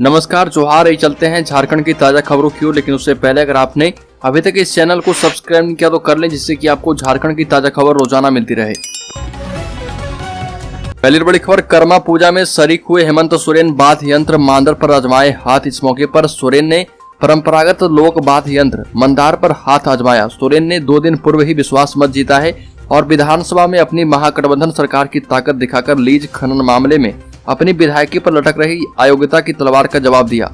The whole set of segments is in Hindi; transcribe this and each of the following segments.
नमस्कार, जोहार। यही चलते हैं झारखंड की ताजा खबरों की ओर। लेकिन उससे पहले अगर आपने अभी तक इस चैनल को सब्सक्राइब नहीं किया तो कर लें, जिससे कि आपको झारखंड की ताजा खबर रोजाना मिलती रहे। पहली बड़ी खबर, कर्मा पूजा में शरीक हुए हेमंत सोरेन वाद्य यंत्र मंदार पर आजमाए हाथ। इस मौके पर सोरेन ने परंपरागत लोक वाद्य यंत्र मंदार पर हाथ आजमाया। सोरेन ने 2 दिन पूर्व ही विश्वास मत जीता है और विधानसभा में अपनी महागठबंधन सरकार की ताकत दिखाकर लीज खनन मामले में अपनी विधायकी पर लटक रही अयोग्यता की तलवार का जवाब दिया।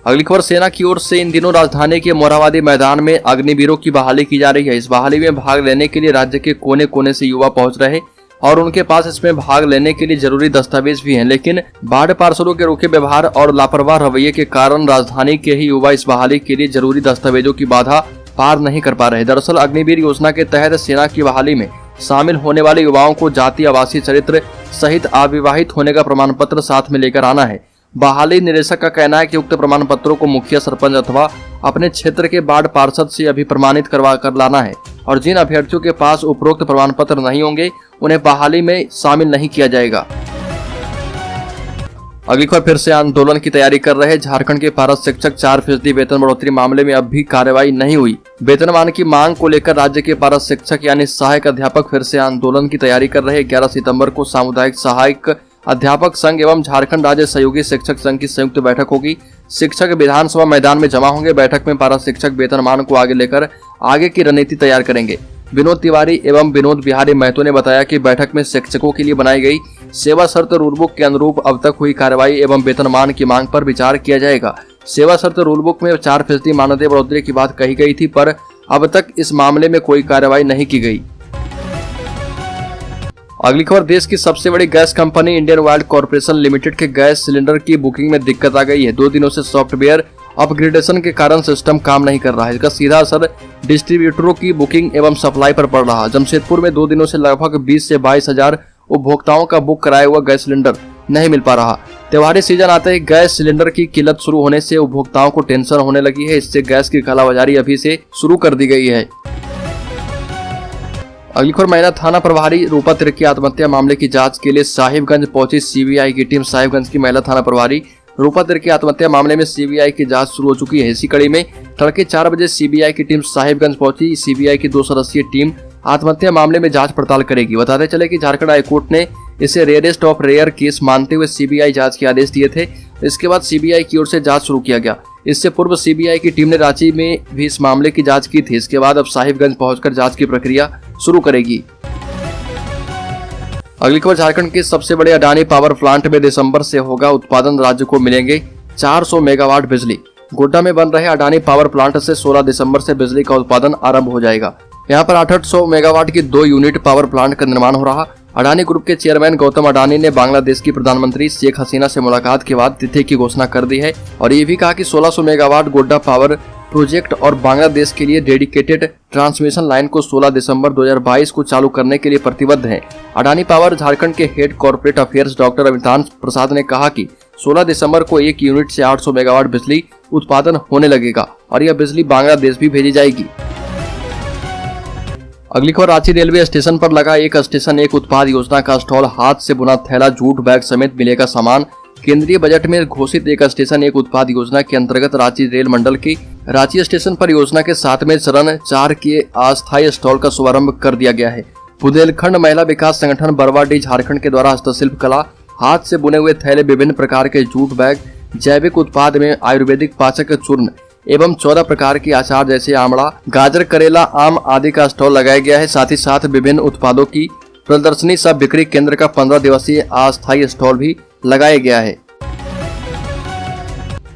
अगली खबर, सेना की ओर से इन दिनों राजधानी के मोरहाबादी मैदान में अग्निवीरों की बहाली की जा रही है। इस बहाली में भाग लेने के लिए राज्य के कोने कोने से युवा पहुंच रहे और उनके पास इसमें भाग लेने के लिए जरूरी दस्तावेज भी हैं, लेकिन बाढ़ पार्षदों के रूखे व्यवहार और लापरवाह रवैये के कारण राजधानी के ही युवा इस बहाली के लिए जरूरी दस्तावेजों की बाधा पार नहीं कर पा रहे। दरअसल अग्निवीर योजना के तहत सेना की बहाली में शामिल होने वाले युवाओं को जाति, आवासीय चरित्र सहित अविवाहित होने का प्रमाण पत्र साथ में लेकर आना है। बहाली निदेशक का कहना है कि उक्त प्रमाण पत्रों को मुखिया, सरपंच अथवा अपने क्षेत्र के वार्ड पार्षद से अभी प्रमाणित करवा कर लाना है और जिन अभ्यर्थियों के पास उपरोक्त प्रमाण पत्र नहीं होंगे उन्हें बहाली में शामिल नहीं किया जाएगा। अगली खबर, फिर से आंदोलन की तैयारी कर रहे झारखंड के पारस शिक्षक 4% वेतन बढ़ोतरी मामले में अब भी कार्रवाई नहीं हुई। वेतनमान की मांग को लेकर राज्य के पारस शिक्षक यानी सहायक अध्यापक फिर से आंदोलन की तैयारी कर रहे। 11 सितंबर को सामुदायिक सहायक अध्यापक संघ एवं झारखंड राज्य सहयोगी शिक्षक संघ की संयुक्त बैठक होगी। शिक्षक विधानसभा मैदान में जमा होंगे। बैठक में पारस शिक्षक वेतनमान को आगे लेकर आगे की रणनीति तैयार करेंगे। विनोद तिवारी एवं विनोद बिहारी महतो ने बताया कि बैठक में शिक्षकों के लिए बनाई गई सेवा शर्त रूलबुक के अनुरूप अब तक हुई कार्रवाई एवं वेतनमान की मांग पर विचार किया जाएगा। सेवा शर्त रूलबुक में 4% मानदेय बढ़ोतरी की बात कही गई थी, पर अब तक इस मामले में कोई कार्रवाई नहीं की गई। अगली खबर, देश की सबसे बड़ी gas company Indian oil corporation limited के गैस सिलेंडर की बुकिंग में दिक्कत आ गई है। 2 दिनों से सॉफ्टवेयर अपग्रेडेशन के कारण सिस्टम काम नहीं कर रहा है। इसका सीधा असर डिस्ट्रीब्यूटरों की बुकिंग एवं सप्लाई पर पड़ रहा है। जमशेदपुर में 2 दिनों से लगभग 20 से 22 हजार उपभोक्ताओं का बुक कराया हुआ गैस सिलेंडर नहीं मिल पा रहा। त्योहारी सीजन आते ही गैस सिलेंडर की किल्लत शुरू होने से उपभोक्ताओं को टेंशन होने लगी है। इससे गैस की कालाबाजारी अभी से शुरू कर दी गई है। अगली खबर, महिला थाना प्रभारी रूपा तिर्की आत्महत्या मामले की जांच के लिए साहिबगंज पहुंची सीबीआई की टीम। साहिबगंज की महिला थाना प्रभारी रूपा तिर्की आत्महत्या मामले में सीबीआई की जांच शुरू हो चुकी है। इसी कड़ी में तड़के 4 बजे सीबीआई की टीम साहिबगंज पहुंची। सीबीआई की 2 सदस्यीय टीम आत्महत्या मामले में जांच पड़ताल करेगी। बताते चले कि झारखंड हाईकोर्ट ने इसे रेयरेस्ट ऑफ रेयर केस मानते हुए सीबीआई जांच के आदेश दिए थे। इसके बाद सीबीआई की ओर से जांच शुरू किया गया। इससे पूर्व सीबीआई की टीम ने रांची में भी इस मामले की जांच की थी। इसके बाद अब साहिबगंज पहुंचकर जांच की प्रक्रिया शुरू करेगी। अगली खबर, झारखंड के सबसे बड़े अडानी पावर प्लांट में दिसंबर से होगा उत्पादन। राज्य को मिलेंगे 400 मेगावाट बिजली। गोड्डा में बन रहे अडानी पावर प्लांट से 16 दिसंबर से बिजली का उत्पादन आरंभ हो जाएगा। यहाँ पर 800 मेगावाट की 2 यूनिट पावर प्लांट का निर्माण हो रहा। अडानी ग्रुप के चेयरमैन गौतम अडानी ने बांग्लादेश की प्रधानमंत्री शेख हसीना से मुलाकात के बाद तिथि की घोषणा कर दी है और ये भी कहा कि 1600 मेगावाट गोड्डा पावर प्रोजेक्ट और बांग्लादेश के लिए डेडिकेटेड ट्रांसमिशन लाइन को 16 दिसंबर 2022 को चालू करने के लिए प्रतिबद्ध है। अडानी पावर झारखंड के head corporate affairs doctor Amitabh Prasad ने कहा कि 16 दिसंबर को 1 यूनिट से 800 मेगावाट बिजली उत्पादन होने लगेगा और यह बिजली बांग्लादेश भी भेजी जाएगी। अगली खबर, रांची रेलवे स्टेशन पर लगा एक स्टेशन एक उत्पाद योजना का स्टॉल। हाथ से बुना थैला, जूट बैग समेत मिलेगा सामान। केंद्रीय बजट में घोषित एक स्टेशन एक उत्पाद योजना के अंतर्गत रांची रेल मंडल की रांची स्टेशन पर योजना के 7वें चरण 4 के अस्थायी स्टॉल का शुभारंभ कर दिया गया है। बुंदेलखंड महिला विकास संगठन बरवाडीह झारखंड के द्वारा हस्तशिल्प कला, हाथ से बुने हुए थैले, विभिन्न प्रकार के जूट बैग, जैविक उत्पाद में आयुर्वेदिक पाचक चूर्ण एवं 14 प्रकार की अचार जैसे आमला, गाजर, करेला, आम आदि का स्टॉल लगाया गया है। साथ ही साथ विभिन्न उत्पादों की प्रदर्शनी सह बिक्री केंद्र का 15 दिवसीय अस्थायी स्टॉल भी लगाया गया है।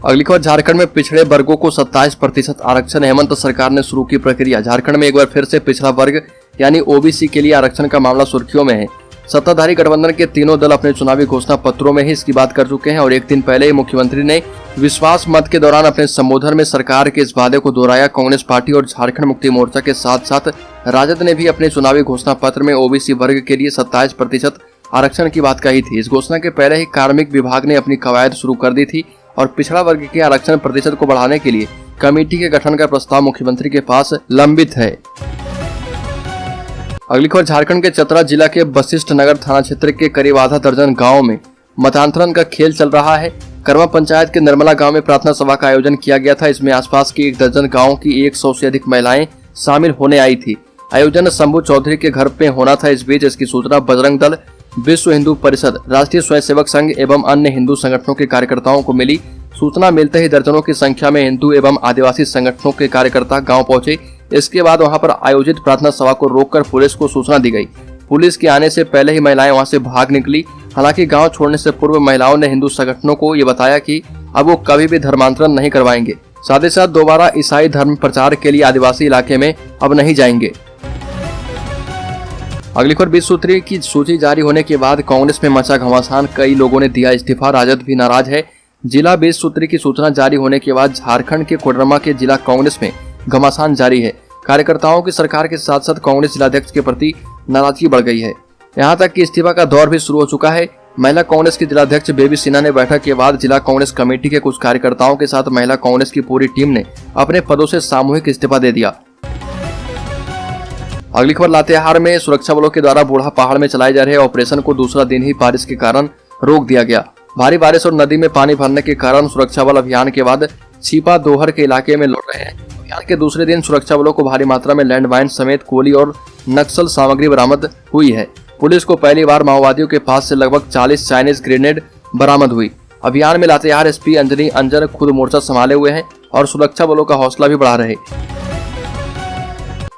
अगली खबर, झारखंड में पिछड़े वर्गों को 27% आरक्षण। हेमंत सरकार ने शुरू की प्रक्रिया। झारखंड में एक बार फिर से पिछड़ा वर्ग यानी ओबीसी के लिए आरक्षण का मामला सुर्खियों में है। सत्ताधारी गठबंधन के तीनों दल अपने चुनावी घोषणा पत्रों में ही इसकी बात कर चुके हैं और एक दिन पहले ही मुख्यमंत्री ने विश्वास मत के दौरान अपने संबोधन में सरकार के इस वादे को दोहराया। कांग्रेस पार्टी और झारखंड मुक्ति मोर्चा के साथ साथ राजद ने भी अपने चुनावी घोषणा पत्र में ओबीसी वर्ग के लिए 27% आरक्षण की बात कही थी। इस घोषणा के पहले ही कार्मिक विभाग ने अपनी कवायद शुरू कर दी थी और पिछड़ा वर्ग के आरक्षण प्रतिशत को बढ़ाने के लिए कमेटी के गठन का प्रस्ताव मुख्यमंत्री के पास लंबित है। अगली खबर, झारखंड के चतरा जिला के वशिष्ठ नगर थाना क्षेत्र के करीब आधा दर्जन गाँव में मतांतरण का खेल चल रहा है। करवा पंचायत के निर्मला गांव में प्रार्थना सभा का आयोजन किया गया था। इसमें आसपास की 1 दर्जन गाँव की 100 से अधिक महिलाएं शामिल होने आई थी। आयोजन शंभू चौधरी के घर पे होना था। इस बीच इसकी सूचना बजरंग दल, विश्व हिंदू परिषद, राष्ट्रीय स्वयंसेवक संघ एवं अन्य हिंदू संगठनों के कार्यकर्ताओं को मिली। सूचना मिलते ही दर्जनों की संख्या में हिंदू एवं आदिवासी संगठनों के कार्यकर्ता गांव पहुंचे। इसके बाद वहां पर आयोजित प्रार्थना सभा को रोककर पुलिस को सूचना दी गई। पुलिस के आने से पहले ही महिलाएं वहां से भाग निकली। हालांकि गांव छोड़ने से पूर्व महिलाओं ने हिंदू संगठनों को ये बताया कि अब वो कभी भी धर्मांतरण नहीं करवाएंगे। साथ ही साथ दोबारा ईसाई धर्म प्रचार के लिए आदिवासी इलाके में अब नहीं जाएंगे। अगली खबर 20 सूत्री की सूची जारी होने के बाद कांग्रेस में मचा घमासान। कई लोगों ने दिया इस्तीफा, राजद भी नाराज है। जिला 20 सूत्री की सूचना जारी होने के बाद झारखंड के कोडरमा के जिला कांग्रेस में घमासान जारी है। कार्यकर्ताओं की सरकार के साथ साथ कांग्रेस जिलाध्यक्ष के प्रति नाराजगी बढ़ गई है। यहां तक कि इस्तीफा का दौर भी शुरू हो चुका है। महिला कांग्रेस की जिलाध्यक्ष बेबी सिन्हा ने बैठक के बाद जिला कांग्रेस कमेटी के कुछ कार्यकर्ताओं के साथ महिला कांग्रेस की पूरी टीम ने अपने पदों से सामूहिक इस्तीफा दे दिया। अगली खबर लातेहार में सुरक्षा बलों के द्वारा बूढ़ा पहाड़ में चलाए जा रहे ऑपरेशन को दूसरा दिन ही बारिश के कारण रोक दिया गया। भारी बारिश और नदी में पानी भरने के कारण सुरक्षा बल अभियान के बाद छिपा दोहर के इलाके में लौट रहे हैं। अभियान के दूसरे दिन सुरक्षा बलों को भारी मात्रा में लैंडमाइन समेत गोली और नक्सल सामग्री बरामद हुई है। पुलिस को पहली बार माओवादियों के पास से लगभग 40 चाइनीज ग्रेनेड बरामद हुई। अभियान में लातेहार एसपी अंजनी अंजन खुद मोर्चा संभाले हुए हैं और सुरक्षा बलों का हौसला भी बढ़ा रहे।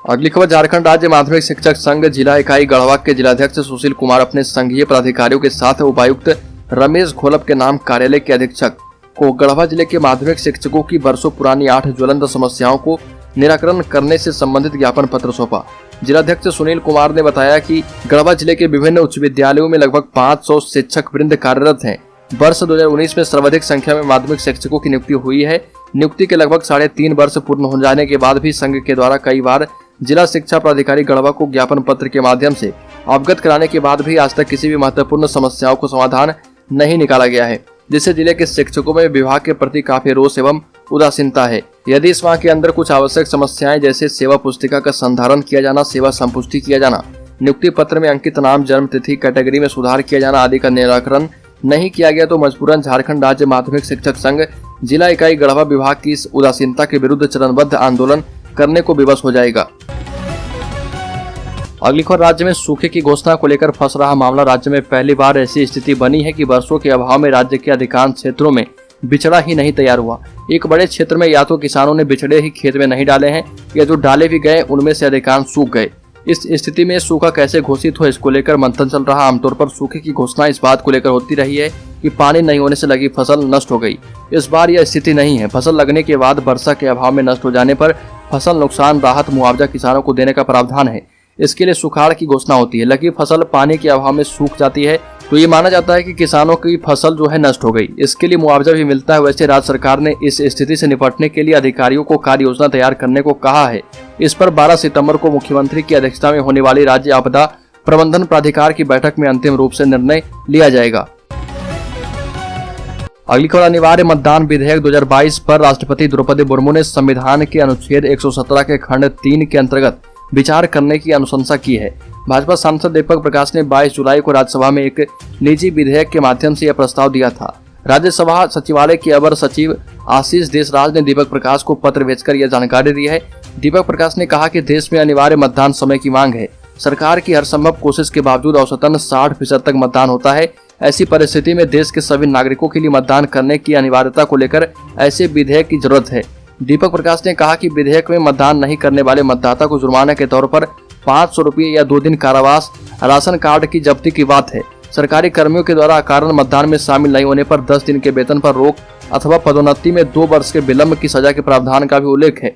अगली खबर झारखंड राज्य माध्यमिक शिक्षक संघ जिला इकाई गढ़वा के जिलाध्यक्ष सुशील कुमार अपने संघीय पदाधिकारियों के साथ उपायुक्त रमेश घोलप के नाम कार्यालय के अधीक्षक को गढ़वा जिले के माध्यमिक शिक्षकों की वर्षों पुरानी 8 ज्वलंत समस्याओं को निराकरण करने से संबंधित ज्ञापन पत्र सौंपा। जिलाध्यक्ष सुनील कुमार ने बताया कि गढ़वा जिले के विभिन्न उच्च विद्यालयों में लगभग 500 शिक्षक वृंद कार्यरत हैं। वर्ष 2019 में सर्वाधिक संख्या में माध्यमिक शिक्षकों की नियुक्ति हुई है। नियुक्ति के लगभग 3.5 वर्ष पूर्ण हो जाने के बाद भी संघ के द्वारा कई बार जिला शिक्षा पदाधिकारी गढ़वा को ज्ञापन पत्र के माध्यम से अवगत कराने के बाद भी आज तक किसी भी महत्वपूर्ण समस्याओं को समाधान नहीं निकाला गया है, जिससे जिले के शिक्षकों में विभाग के प्रति काफी रोष एवं उदासीनता है। यदि इस माह के अंदर कुछ आवश्यक समस्याएं जैसे सेवा पुस्तिका का संधारण किया जाना, सेवा संपुष्टि किया जाना, नियुक्ति पत्र में अंकित नाम, जन्म तिथि, कैटेगरी में सुधार किया जाना आदि का निराकरण नहीं किया गया तो मजबूरन झारखंड राज्य माध्यमिक शिक्षक संघ जिला इकाई गढ़वा विभाग की इस उदासीनता के विरुद्ध चरणबद्ध आंदोलन करने को विवश हो जाएगा। अगली खबर राज्य में सूखे की घोषणा को लेकर फंस रहा मामला। राज्य में पहली बार ऐसी स्थिति बनी है कि वर्षों के अभाव में राज्य के अधिकांश क्षेत्रों में बिचड़ा ही नहीं तैयार हुआ। एक बड़े क्षेत्र में या तो किसानों ने बिचड़े ही खेत में नहीं डाले हैं या जो डाले भी गए उनमें से अधिकांश सूख गए। इस स्थिति में सूखा कैसे घोषित हो, इसको लेकर मंथन चल रहा। आमतौर पर सूखे की घोषणा इस बात को लेकर होती रही है कि पानी नहीं होने से लगी फसल नष्ट हो गई। इस बार यह स्थिति नहीं है। फसल लगने के बाद वर्षा के अभाव में नष्ट हो जाने पर फसल नुकसान राहत मुआवजा किसानों को देने का प्रावधान है। इसके लिए सुखाड़ की घोषणा होती है। लगी फसल पानी के अभाव में सूख जाती है तो ये माना जाता है कि किसानों की फसल जो है नष्ट हो गई। इसके लिए मुआवजा भी मिलता है। वैसे राज्य सरकार ने इस स्थिति से निपटने के लिए अधिकारियों को कार्य योजना तैयार करने को कहा है। इस पर 12 सितंबर को मुख्यमंत्री की अध्यक्षता में होने वाली राज्य आपदा प्रबंधन प्राधिकार की बैठक में अंतिम रूप से निर्णय लिया जाएगा। अगली खबर अनिवार्य मतदान विधेयक 2022 पर राष्ट्रपति द्रौपदी मुर्मू ने संविधान के अनुच्छेद 117 के खंड 3 के अंतर्गत विचार करने की अनुशंसा की है। भाजपा सांसद दीपक प्रकाश ने 22 जुलाई को राज्यसभा में एक निजी विधेयक के माध्यम से यह प्रस्ताव दिया था। राज्यसभा सचिवालय के अवर सचिव आशीष देशराज ने दीपक प्रकाश को पत्र भेजकर यह जानकारी दी है। दीपक प्रकाश ने कहा कि देश में अनिवार्य मतदान समय की मांग है। सरकार की हर संभव कोशिश के बावजूद औसतन 60% तक मतदान होता है। ऐसी परिस्थिति में देश के सभी नागरिकों के लिए मतदान करने की अनिवार्यता को लेकर ऐसे विधेयक की जरूरत है। दीपक प्रकाश ने कहा कि विधेयक में मतदान नहीं करने वाले मतदाता को जुर्माना के तौर पर 500 रुपये या 2 दिन कारावास, राशन कार्ड की जब्ती की बात है। सरकारी कर्मियों के द्वारा अकारण मतदान में शामिल नहीं होने पर 10 दिन के वेतन पर रोक अथवा पदोन्नति में 2 वर्ष के विलंब की सजा के प्रावधान का भी उल्लेख है।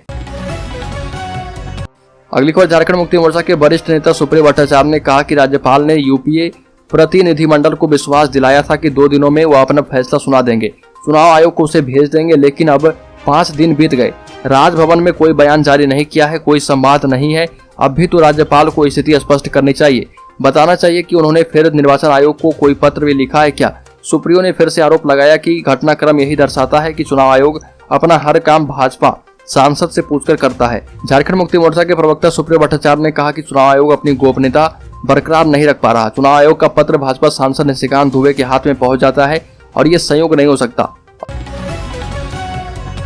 अगली खबर झारखंड मुक्ति मोर्चा के वरिष्ठ नेता सुप्रियो भट्टाचार्य ने कहा कि राज्यपाल ने यूपीए प्रतिनिधिमंडल को विश्वास दिलाया था कि 2 दिनों में वो अपना फैसला सुना देंगे, चुनाव आयोग को उसे भेज देंगे, लेकिन अब 5 दिन बीत गए। राजभवन में कोई बयान जारी नहीं किया है, कोई संवाद नहीं है। अब भी तो राज्यपाल को स्थिति स्पष्ट करनी चाहिए, बताना चाहिए कि उन्होंने फिर निर्वाचन आयोग को कोई पत्र भी लिखा है क्या। सुप्रियो ने फिर से आरोप लगाया कि घटनाक्रम यही दर्शाता है कि चुनाव आयोग अपना हर काम भाजपा सांसद से पूछकर करता है। झारखंड मुक्ति मोर्चा के प्रवक्ता सुप्रियो भट्टाचार्य ने कहा कि चुनाव आयोग अपनी गोपनीयता बरकरार नहीं रख पा रहा। चुनाव आयोग का पत्र भाजपा सांसद निशिकांत दुबे के हाथ में पहुंच जाता है और ये संयोग नहीं हो सकता।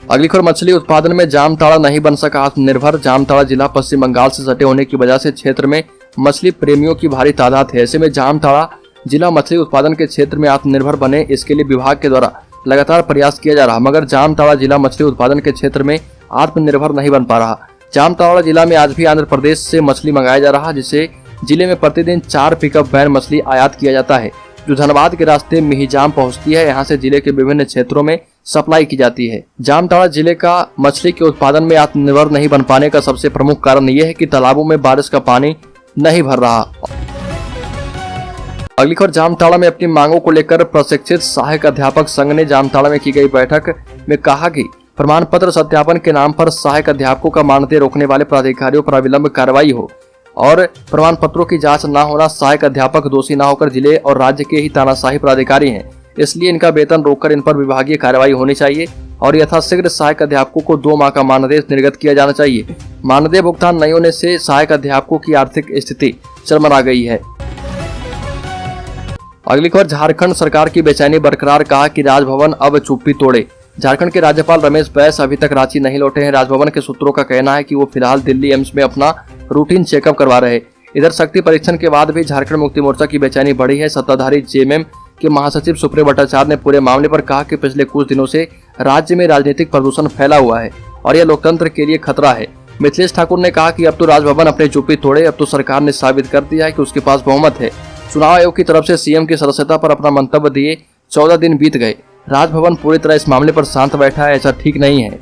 अगली खबर, मछली उत्पादन में जामताड़ा नहीं बन सका आत्मनिर्भर। जामताड़ा जिला पश्चिम बंगाल से सटे होने की वजह से क्षेत्र में मछली प्रेमियों की भारी तादाद है। ऐसे में जामताड़ा जिला मछली उत्पादन के क्षेत्र में आत्मनिर्भर बने, इसके लिए विभाग के द्वारा लगातार प्रयास किया जा रहा, मगर जामताड़ा जिला मछली उत्पादन के क्षेत्र में आत्मनिर्भर नहीं बन पा रहा। जामताड़ा जिला में आज भी आंध्र प्रदेश से मछली मंगाया जा रहा, जिससे जिले में प्रतिदिन 4 पिकअप वैन मछली आयात किया जाता है, जो धनबाद के रास्ते मिहिजाम पहुंचती है। यहाँ से जिले के विभिन्न क्षेत्रों में सप्लाई की जाती है। जामताड़ा जिले का मछली के उत्पादन में आत्मनिर्भर नहीं बन पाने का सबसे प्रमुख कारण यह है कि तालाबों में बारिश का पानी नहीं भर रहा। अगली खबर, जामताड़ा में अपनी मांगों को लेकर प्रशिक्षित सहायक अध्यापक संघ ने जामताड़ा में की गई बैठक में कहा कि प्रमाण पत्र सत्यापन के नाम पर सहायक अध्यापकों का मानदेय रोकने वाले प्राधिकारियों पर अविलंब कार्रवाई हो और प्रमाण पत्रों की जांच न होना। सहायक अध्यापक दोषी न होकर जिले और राज्य के ही तानाशाही प्राधिकारी हैं, इसलिए इनका वेतन रोककर इन पर विभागीय कार्रवाई होनी चाहिए और यथाशीघ्र सहायक अध्यापकों को 2 माह का मानदेय निर्गत किया जाना चाहिए। मानदेय भुगतान नहीं होने से सहायक अध्यापकों की आर्थिक स्थिति चरमरा गई है। अगली खबर, झारखंड सरकार की बेचैनी बरकरार, कहा कि राजभवन अब चुप्पी तोड़े। झारखंड के राज्यपाल रमेश बैस अभी तक रांची नहीं लौटे हैं। राजभवन के सूत्रों का कहना है कि वो फिलहाल दिल्ली एम्स में अपना रूटीन चेकअप करवा रहे। इधर शक्ति परीक्षण के बाद भी झारखंड मुक्ति मोर्चा की बेचैनी बढ़ी है। सत्ताधारी जेएमएम के महासचिव सुप्रिय भट्टाचार्य ने पूरे मामले पर कहा कि पिछले कुछ दिनों से राज्य में राजनीतिक प्रदूषण फैला हुआ है और यह लोकतंत्र के लिए खतरा है। मिथिलेश ठाकुर ने कहा कि अब तो राजभवन अपनी चुप्पी तोड़े, अब तो सरकार ने साबित कर दिया है कि उसके पास बहुमत है। चुनाव आयोग की तरफ से सीएम की सदस्यता पर अपना मंतव्य दिए 14 दिन बीत गए, राजभवन पूरी तरह इस मामले पर शांत बैठा है, ऐसा ठीक नहीं है।